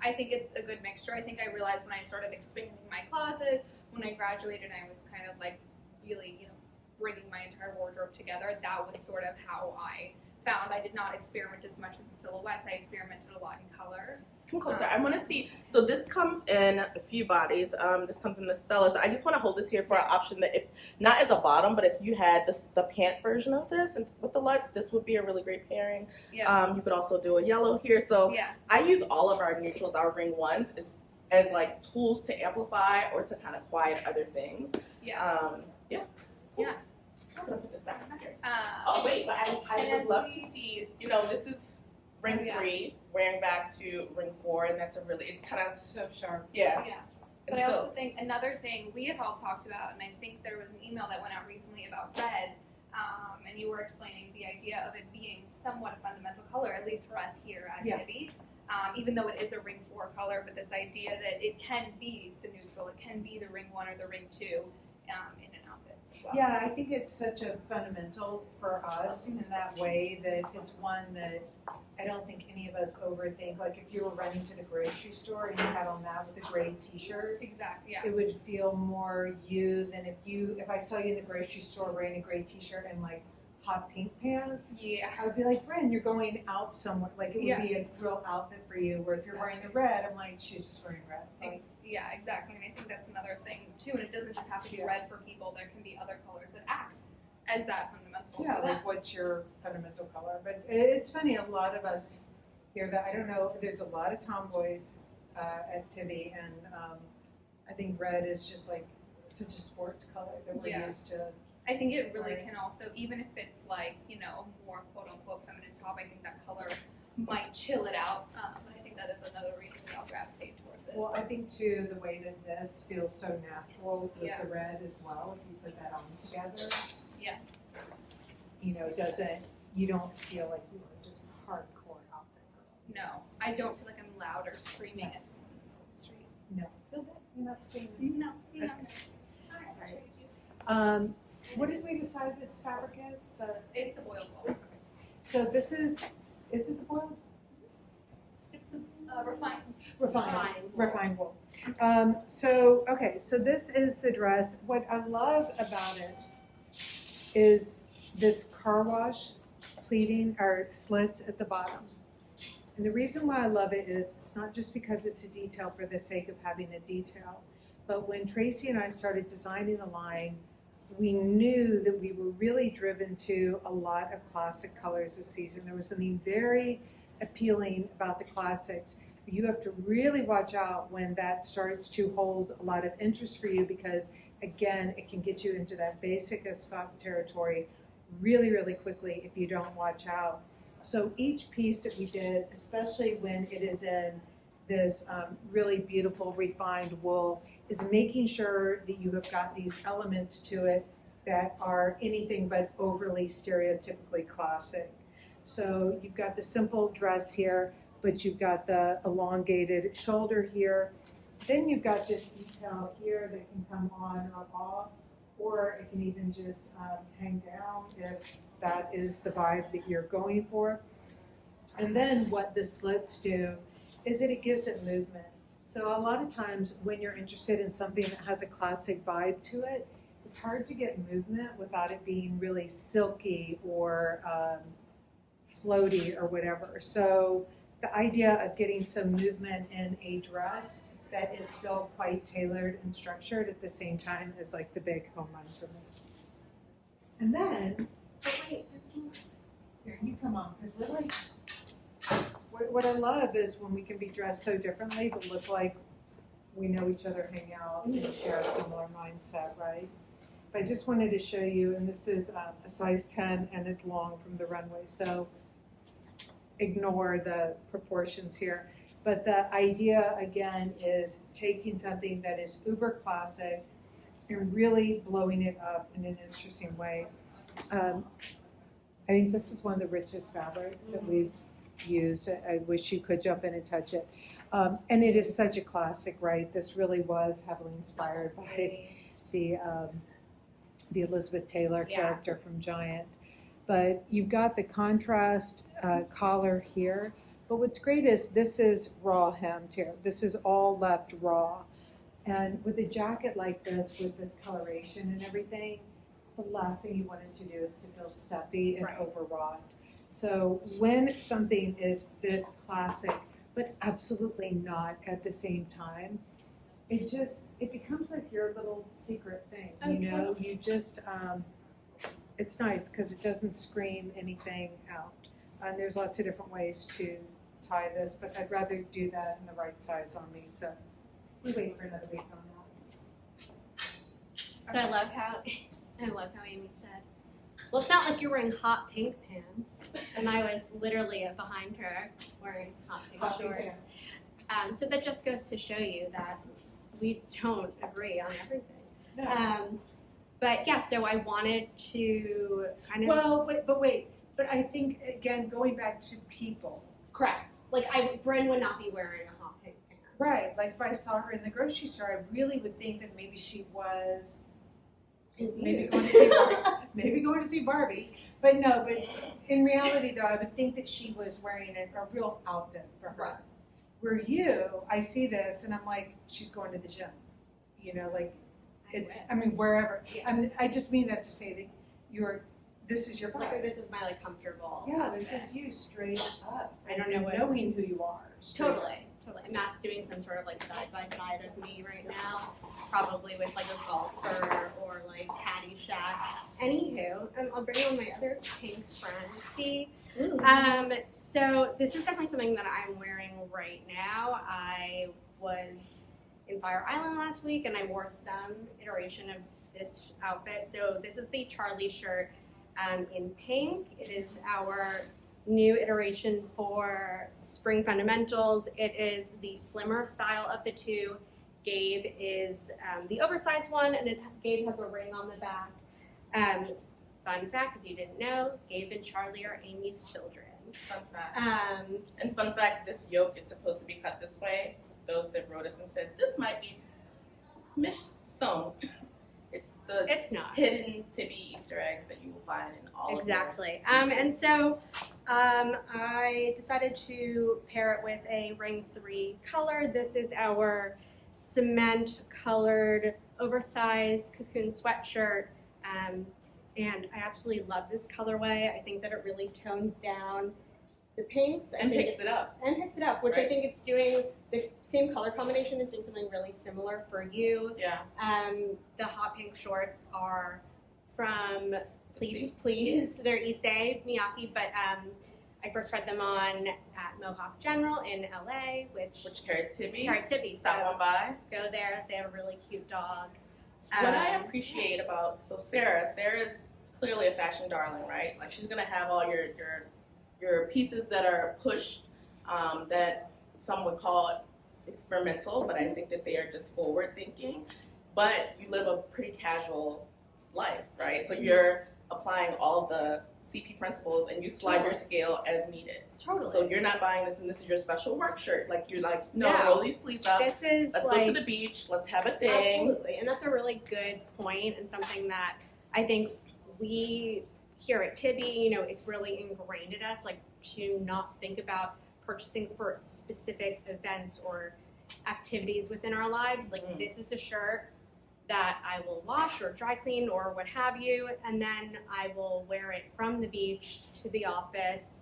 I think it's a good mixture. I think I realized when I started expanding my closet, when I graduated, I was kind of like really, bringing my entire wardrobe together. That was sort of how I found I did not experiment as much with silhouettes. I experimented a lot in color. Come closer. I want to see. So this comes in a few bodies. This comes in the Stella. So I just want to hold this here for an option that, if not as a bottom, but if you had the pant version of this and with the Lutz, this would be a really great pairing. Yeah. You could also do a yellow here. So Yeah. I use all of our neutrals, our ring ones, as like tools to amplify or to kind of quiet other things. Yeah. Yeah. Yeah. I'm gonna put this back in here. Uh, Oh wait, but I And would as love we- to see. This is ring Oh, yeah. 3, wearing back to ring 4, and that's a really it kind of So sharp. yeah. yeah. And But I still, also think another thing we had all talked about, and I think there was an email that went out recently about red, and you were explaining the idea of it being somewhat a fundamental color, at least for us here at Yeah. Tibby. Even though it is a ring 4 color, but this idea that it can be the neutral, it can be the ring 1 or the ring 2 in an outfit as well. Yeah, I think it's such a fundamental for us in that way that it's one that I don't think any of us overthink. Like if you were running to the grocery store and you had on that with a gray t-shirt, Exactly. Yeah. it would feel more you than if I saw you in the grocery store wearing a gray t-shirt and like hot pink pants. Yeah. I would be like, Bren, you're going out somewhere. Like it would Yeah. be a real outfit for you. Where if you're wearing the red, I'm like, she's just wearing red. Like, Yeah, exactly. And I think that's another thing too. And it doesn't just have to be Yeah. red for people. There can be other colors that act as that fundamental. yeah, for them. like what's your fundamental color? But it's funny, a lot of us hear that. I don't know, there's a lot of tomboys at Tibby, and I think red is just like such a sports color that we're Yeah. used to. I think it really Right. can also, even if it's like, a more quote unquote feminine top, I think that color might chill it out. And I think that is another reason we all gravitate towards it. Well, I think too, the way that this feels so natural with Yeah. the red as well, if you put that on together. Yeah. It doesn't, you don't feel like you are just hardcore outfit girl. No, I don't feel like I'm loud or screaming at someone in the middle of the street. No. Feel good? You're not screaming. No, no. Okay. Alright, Alright. trade you. What did we decide this fabric is? It's the boiled wool. So this is it the boiled? It's the refined. Refined wool. So this is the dress. What I love about it is this car wash pleating or slits at the bottom. And the reason why I love it is it's not just because it's a detail for the sake of having a detail, but when Tracy and I started designing the line, we knew that we were really driven to a lot of classic colors this season. There was something very appealing about the classics. But you have to really watch out when that starts to hold a lot of interest for you, because again, it can get you into that basic as fuck territory really, really quickly if you don't watch out. So each piece that we did, especially when it is in this really beautiful refined wool, is making sure that you have got these elements to it that are anything but overly stereotypically classic. So you've got the simple dress here, but you've got the elongated shoulder here. Then you've got this detail here that can come on or off, or it can even just hang down if that is the vibe that you're going for. And then what the slits do is that it gives it movement. So a lot of times when you're interested in something that has a classic vibe to it, it's hard to get movement without it being really silky or floaty or whatever. So the idea of getting some movement in a dress that is still quite tailored and structured at the same time is like the big home run for me. And then, But wait, there's more. here, you come on, because we're like, what I love is when we can be dressed so differently but look like we know each other, hang out, and share a similar mindset, right? But I just wanted to show you, and this is a size 10 and it's long from the runway, so ignore the proportions here. But the idea, again, is taking something that is uber classic and really blowing it up in an interesting way. I think this is one of the richest fabrics that we've used. I wish you could jump in and touch it. And it is such a classic, right? This really was heavily inspired by the Elizabeth Taylor Yeah. character from Giant. But you've got the contrast collar here. But what's great is this is raw hemmed here. This is all left raw. And with a jacket like this, with this coloration and everything, the last thing you want it to do is to feel stuffy and Right. overwrought. So when something is this classic, but absolutely not at the same time, it becomes like your little secret thing, you know? You just, it's nice because it doesn't scream anything out. And there's lots of different ways to tie this, but I'd rather do that in the right size on me, so we wait for another week on that. So I love how Amy said, well, it's not like you're wearing hot pink pants. And I was literally behind her wearing hot pink Hot pink shorts. So that just goes to show you that we don't agree on everything. No. But yeah, so I wanted to kind of Well, but I think, again, going back to people, correct. Like Bryn would not be wearing a hot pink pants. right, like if I saw her in the grocery store, I really would think that maybe she was maybe going to see Barbie. Maybe going to see Barbie. But no, but in reality though, I would think that she was wearing a real outfit for her. Right. Where you, I see this and I'm like, she's going to the gym. You know, like I mean, wherever. Yeah. I just mean that to say that this is your Like vibe. this is my like comfortable. Yeah, this outfit. is you straight up. I don't know And what- knowing who you are. straight up. Totally. Matt's doing some sort of like side by side of me right now, probably with like a golfer or like Caddyshack. Anywho, I'll bring on my other pink friend. See, so this is definitely something that I'm wearing right now. I was in Fire Island last week and I wore some iteration of this outfit. So this is the Charlie shirt in pink. It is our new iteration for Spring Fundamentals. It is the slimmer style of the two. Gabe is the oversized one, and Gabe has a ring on the back. Fun fact, if you didn't know, Gabe and Charlie are Amy's children. Fun fact. Um, Fun fact, this yoke is supposed to be cut this way. Those that wrote us and said, this might be mis-sewn. It's the it's not. hidden to be Easter eggs that you will find in all Exactly. of your And so I decided to pair it with a Ring 3 color. This is our cement colored oversized cocoon sweatshirt. And I absolutely love this colorway. I think that it really tones down the pinks. I and think picks it up. And picks it up, which I Right. think it's doing the same color combination is doing something really similar for you. Yeah. The hot pink shorts are from See? Please. They're Issei Miyake, but I first tried them on at Mohawk General in LA, which Which carries Tibby. carries Tiffy. Stop So on by. go there. They have a really cute dog. What I appreciate about Sarah's clearly a fashion darling, right? Like she's gonna have all your pieces that are pushed, that some would call experimental, but I think that they are just forward thinking. But you live a pretty casual life, right? So you're applying all of the CP principles and you slide your scale as needed. Totally. So you're not buying this and this is your special work shirt. Like you're like, no, No. roll these sleeves up. This is Let's like go to the beach. Let's have a thing. absolutely, and that's a really good point and something that I think we here at Tibby, it's really ingrained in us, like to not think about purchasing for specific events or activities within our lives. Like this is a shirt that I will wash or dry clean or what have you, and then I will wear it from the beach to the office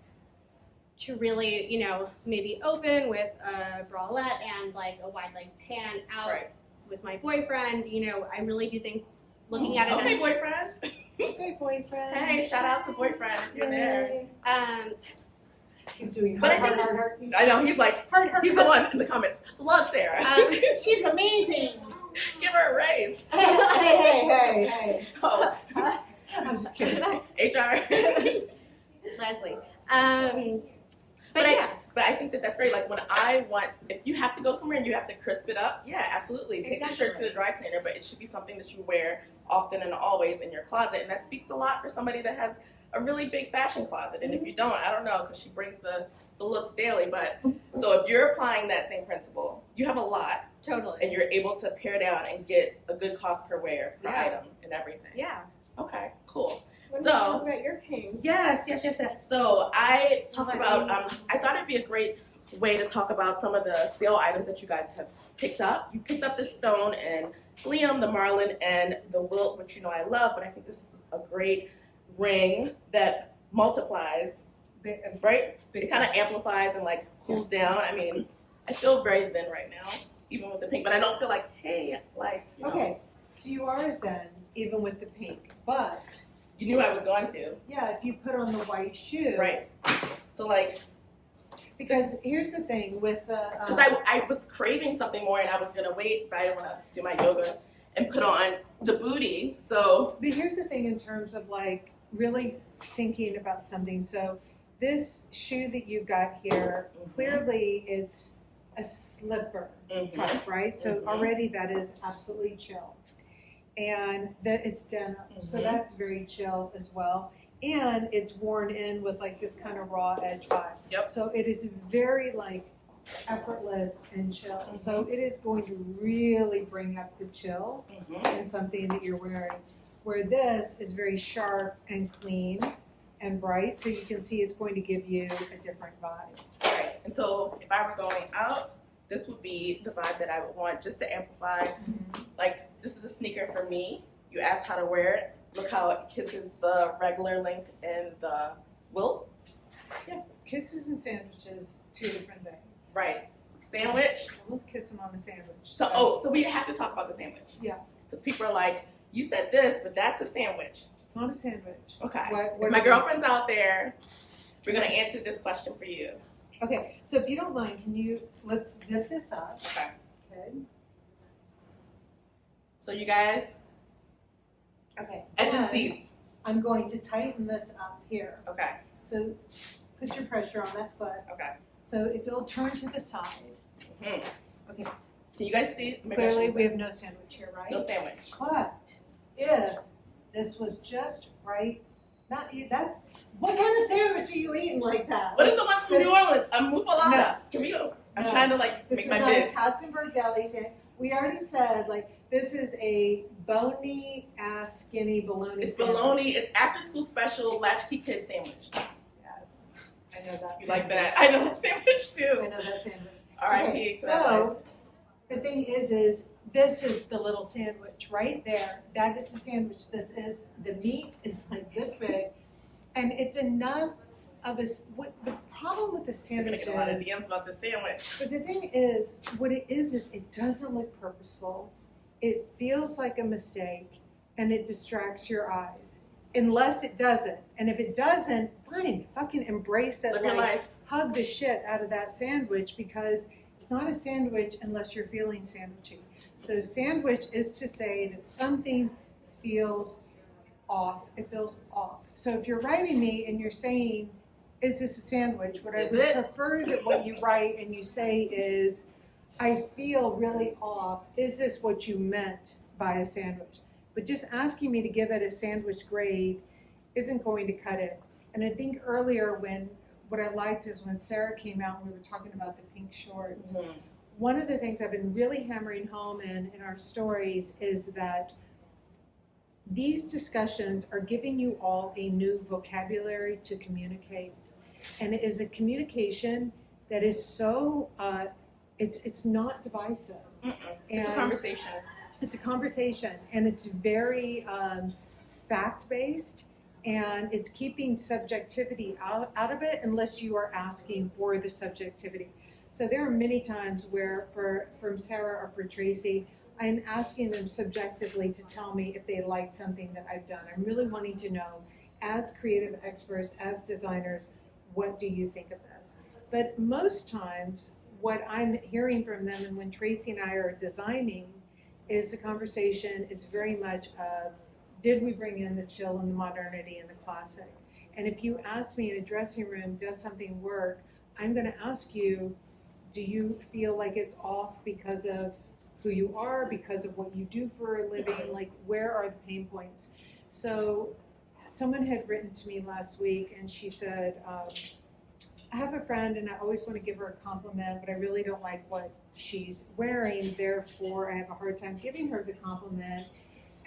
to really, maybe open with a bralette and like a wide leg pant out Right. with my boyfriend. I really do think looking at it Okay, as, boyfriend. Hey, boyfriend. Hey, shout out to boyfriend if you're there. Yay. He's doing But I heart, think heart, heart, I know, he's like, heart, heart, he's the one in the comments. Love Sarah. She's amazing. Give her a raise. Hey. Oh, I'm just kidding. HR. Leslie. But But yeah, But I think that that's great. Like when if you have to go somewhere and you have to crisp it up, yeah, absolutely. Take the shirt to the dry cleaner, but it should be something that you wear often and always in your closet. And that speaks a lot for somebody that has a really big fashion closet. And if you don't, I don't know, because she brings the looks daily. But so if you're applying that same principle, you have a lot totally. and you're able to pare down and get a good cost per wear per Yeah. item and everything. Yeah. Okay, cool. What So- about your pink? Yes. So I talk about, I thought it'd be a great way to talk about some of the sale items that you guys have picked up. You picked up this stone and Liam, the Marlin, and the Wilt, which I love, but I think this is a great ring that multiplies, right? It kind of amplifies and like cools down. I mean, I feel very zen right now, even with the pink, but I don't feel like, hey, like, Okay, so you are a Zen, even with the pink, but You knew I was going to, yeah, if you put on the white shoe, right? So like, Because here's the thing with the because I was craving something more and I was gonna wait, but I didn't want to do my yoga and put on the booty. So But here's the thing in terms of like really thinking about something. So this shoe that you've got here, clearly it's a slipper type, right? So Mhm. already that is absolutely chill. And that it's denim, so Mhm. that's very chill as well. And it's worn in with like this kind of raw edge vibe. Yep. So it is very like effortless and chill. So it is going to really bring up the chill in something that you're wearing. Where this is very sharp and clean and bright, so you can see it's going to give you a different vibe. right. And so if I were going out, this would be the vibe that I would want just to amplify. Like this is a sneaker for me. You asked how to wear it. Look how it kisses the regular length and the Wilt. Kisses and sandwiches, two different things. Right. Sandwich. Someone's kissing on a sandwich. So we have to talk about the sandwich. Yeah. Because people are like, you said this, but that's a sandwich. It's not a sandwich. Okay. What If my is it? girlfriend's out there, we're gonna answer this question for you. Okay, so if you don't mind, let's zip this up. Okay. Okay. So you guys, Okay. edge and and seats. I'm going to tighten this up here. Okay. So put your pressure on that foot. Okay. So if you'll turn to the side. Hmm. Okay. Can you guys see? Maybe I Clearly, should- we have no sandwich here, right? no sandwich. But if this was just right, not you. That's what kind of sandwich are you eating like that? What is the ones from New Orleans? I'm Mufalada. No. Can we go? I'm No. trying to like This make is my not bid. a Katzenberg deli sandwich. We already said like this is a bony ass skinny bologna It's sandwich. bologna. It's after school special latchkey kid sandwich. Yes, I know that. You like sandwich. that? I know that sandwich I too. know that sandwich. R.I.P. Okay, to that life. so the thing is this is the little sandwich right there. That is the sandwich. This is the meat is like this big, and it's enough of a. What the problem with the We're gonna sandwich get a lot of is? DMs about the sandwich. But the thing is, what it is it doesn't look purposeful. It feels like a mistake, and it distracts your eyes. Unless it doesn't, and if it doesn't, fine, fucking embrace it. Live your like, life. hug the shit out of that sandwich because it's not a sandwich unless you're feeling sandwichy. So sandwich is to say that something feels off. It feels off. So if you're writing me and you're saying, is this a sandwich? What I Is would it? prefer that what you write and you say is, I feel really off. Is this what you meant by a sandwich? But just asking me to give it a sandwich grade isn't going to cut it. And I think earlier what I liked is when Sarah came out and we were talking about the pink shorts. One of the things I've been really hammering home in our stories is that these discussions are giving you all a new vocabulary to communicate. And it is a communication that is so, it's not divisive. It's a And conversation. It's a conversation, and it's very fact-based, and it's keeping subjectivity out of it unless you are asking for the subjectivity. So there are many times where from Sarah or for Tracy, I'm asking them subjectively to tell me if they like something that I've done. I'm really wanting to know, as creative experts, as designers, what do you think of this? But most times, what I'm hearing from them, and when Tracy and I are designing, is the conversation is very much of, did we bring in the chill and the modernity and the classic? And if you ask me in a dressing room, does something work? I'm gonna ask you, do you feel like it's off because of who you are, because of what you do for a living? Like, where are the pain points? So someone had written to me last week and she said, I have a friend and I always want to give her a compliment, but I really don't like what she's wearing. Therefore, I have a hard time giving her the compliment.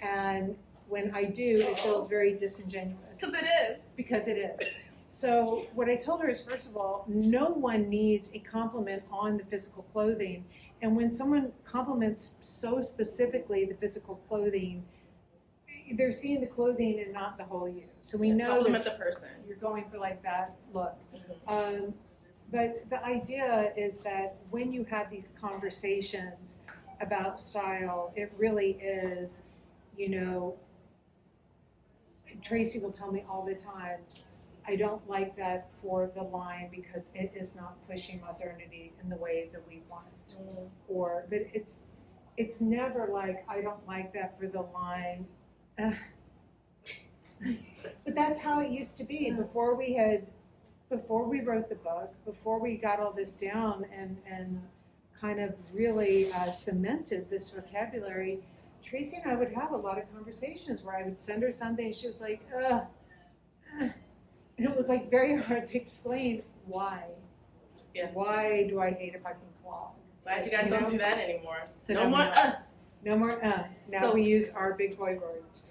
And when I do, it feels very disingenuous. Because it is. So what I told her is, first of all, no one needs a compliment on the physical clothing. And when someone compliments so specifically the physical clothing, they're seeing the clothing and not the whole you. So we know Compliment that the person. you're going for like that look. But the idea is that when you have these conversations about style, it really is, you know, Tracy will tell me all the time, I don't like that for the line because it is not pushing modernity in the way that we want. Or, but it's never like, I don't like that for the line. But that's how it used to be before we wrote the book, before we got all this down and kind of really cemented this vocabulary. Tracy and I would have a lot of conversations where I would send her something and she was like, and it was like very hard to explain why. Yes. Why do I hate if I can clog? Glad you guys don't do that anymore. So no now more we- us. No more now So- we use our big boy words.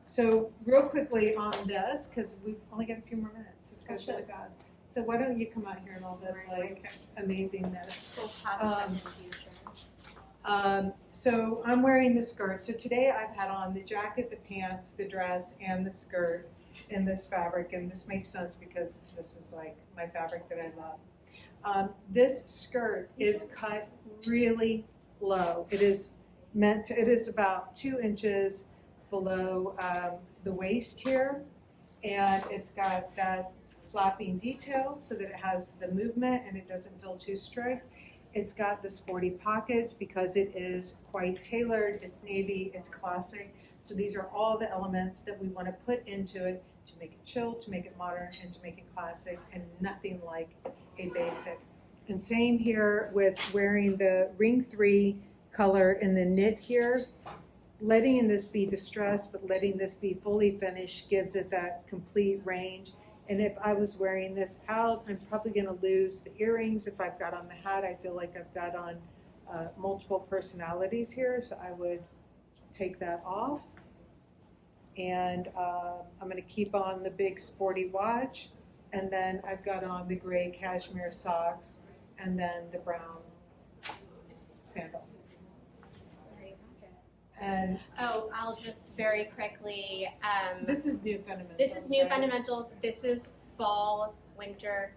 So real quickly on this, because we've only got a few more minutes, this goes really fast. So why don't you come out here and all this like amazingness. Full past, present, future. So I'm wearing the skirt. So today I've had on the jacket, the pants, the dress, and the skirt in this fabric, and this makes sense because this is like my fabric that I love. This skirt is cut really low. It is about 2 inches below the waist here, and it's got that flapping detail so that it has the movement and it doesn't feel too strict. It's got the sporty pockets because it is quite tailored. It's navy, it's classic. So these are all the elements that we want to put into it to make it chill, to make it modern, and to make it classic, and nothing like a basic. And same here with wearing the ring 3 color in the knit here. Letting in this be distressed, but letting this be fully finished gives it that complete range. And if I was wearing this out, I'm probably going to lose the earrings. If I've got on the hat, I feel like I've got on multiple personalities here, so I would take that off. And I'm going to keep on the big sporty watch, and then I've got on the gray cashmere socks, and then the brown sandal. And Oh, I'll just very quickly. this is new fundamentals. This is new right? fundamentals. This is fall, winter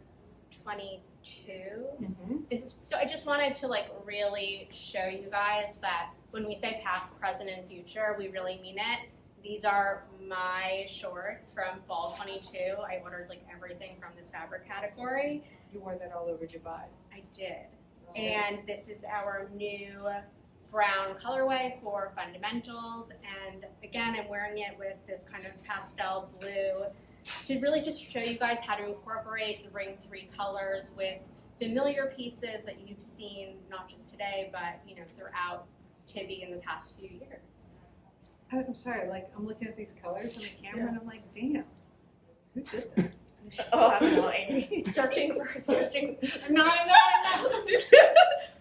22. Mhm. This is so I just wanted to like really show you guys that when we say past, present, and future, we really mean it. These are my shorts from fall 22. I ordered like everything from this fabric category. You wore that all over Dubai. I did. And this is our new brown colorway for fundamentals, and again, I'm wearing it with this kind of pastel blue to really just show you guys how to incorporate the Ring 3 colors with familiar pieces that you've seen not just today, but throughout Tibi in the past few years. I'm sorry, like I'm looking at these colors on the camera and I'm like, damn, who did this? Oh, I don't know, Amy. searching. I'm not.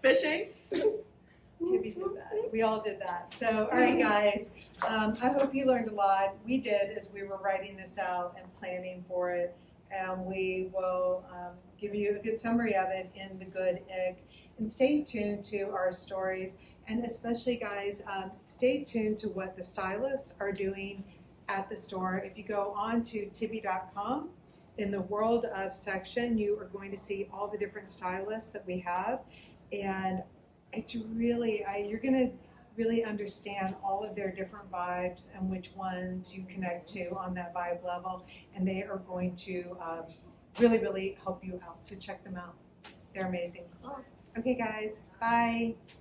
Fishing. Tibi did that. We all did that. So, all right, guys. I hope you learned a lot. We did as we were writing this out and planning for it, and we will give you a good summary of it in the Good Egg. And stay tuned to our stories, and especially, guys, stay tuned to what the stylists are doing at the store. If you go on to Tibi.com, in the World of section, you are going to see all the different stylists that we have, and it's really, you're going to really understand all of their different vibes and which ones you connect to on that vibe level, and they are going to really, really help you out. So check them out. They're amazing. Okay, guys. Bye.